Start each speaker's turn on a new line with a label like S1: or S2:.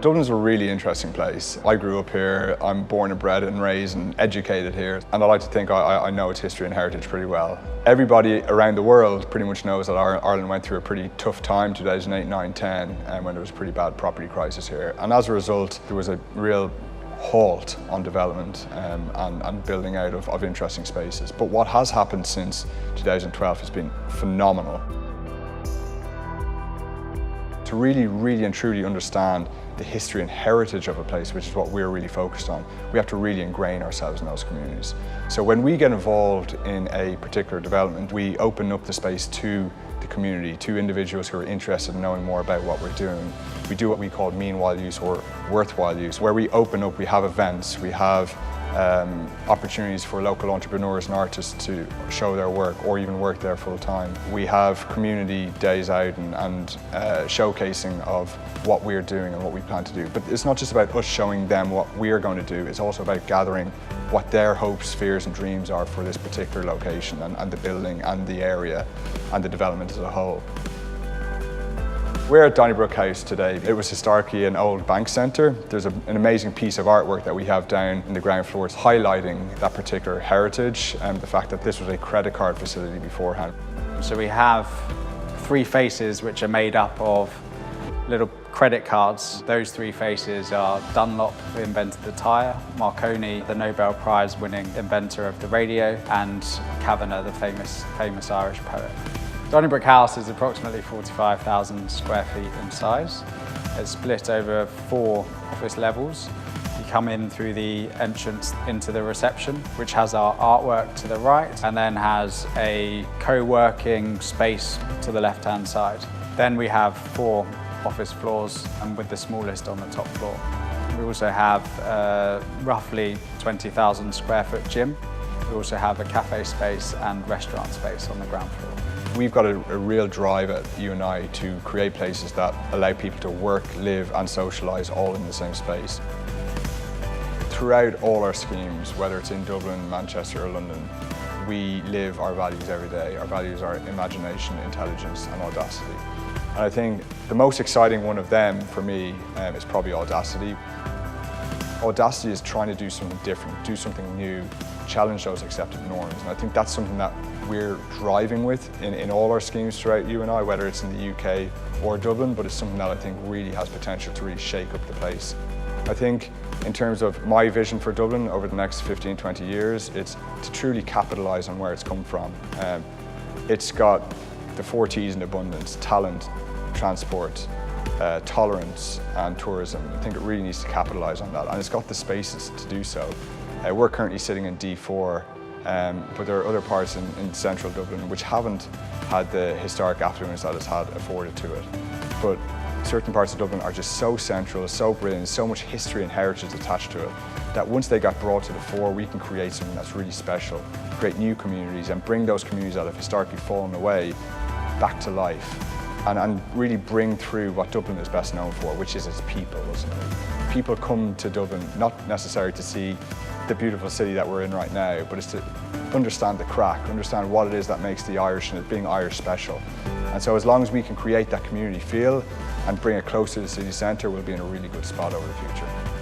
S1: Dublin's a really interesting place. I grew up here, I'm born and bred and raised and educated here, and I like to think I know its history and heritage pretty well. Everybody around the world pretty much knows that Ireland went through a pretty tough time, 2008, 9, 10, when there was a pretty bad property crisis here. And as a result, there was a real halt on development and building out of interesting spaces. But what has happened since 2012 has been phenomenal. To really and truly understand the history and heritage of a place, which is what we're really focused on, we have to really ingrain ourselves in those communities. So when we get involved in a particular development, we open up the space to the community, to individuals who are interested in knowing more about what we're doing. We do what we call meanwhile use or worthwhile use, where we open up, we have events, we have opportunities for local entrepreneurs and artists to show their work or even work there full time. We have community days out and showcasing of what we're doing and what we plan to do. But it's not just about us showing them what we're going to do, it's also about gathering what their hopes, fears and dreams are for this particular location and the building and the area and the development as a whole. We're at Donnybrook House today. It was historically an old bank centre. There's an amazing piece of artwork that we have down in the ground floor highlighting that particular heritage and the fact that this was a credit card facility beforehand.
S2: So we have three faces which are made up of little credit cards. Those three faces are Dunlop, who invented the tyre, Marconi, the Nobel Prize winning inventor of the radio, and Kavanagh, the famous Irish poet. Donnybrook House is approximately 45,000 square feet in size. It's split over 4 office levels. You come in through the entrance into the reception, which has our artwork to the right, and then has a co-working space to the left-hand side. Then we have 4 office floors, and with the smallest on the top floor. We also have roughly 20,000 square foot gym. We also have a cafe space and restaurant space on the ground floor.
S1: We've got a real drive at UNI to create places that allow people to work, live and socialise all in the same space. Throughout all our schemes, whether it's in Dublin, Manchester or London, we live our values every day. Our values are imagination, intelligence and audacity. And I think the most exciting one of them for me is probably audacity. Audacity is trying to do something different, do something new, challenge those accepted norms. And I think that's something that we're driving with in all our schemes throughout UNI, whether it's in the UK or Dublin, but it's something that I think really has potential to really shake up the place. I think in terms of my vision for Dublin over the next 15, 20 years, it's to truly capitalise on where it's come from. It's got the 4 T's in abundance: talent, transport, tolerance and tourism. I think it really needs to capitalise on that, and it's got the spaces to do so. We're currently sitting in D4, but there are other parts in central Dublin which haven't had the historic affluence that it's had afforded to it. But certain parts of Dublin are just so central, so brilliant, so much history and heritage attached to it, that once they got brought to the fore, we can create something that's really special, create new communities and bring those communities that have historically fallen away back to life. And really bring through what Dublin is best known for, which is its people, isn't it? People come to Dublin not necessarily to see the beautiful city that we're in right now, but it's to understand the crack, understand what it is that makes the Irish and being Irish special. And so as long as we can create that community feel and bring it close to the city centre, we'll be in a really good spot over the future.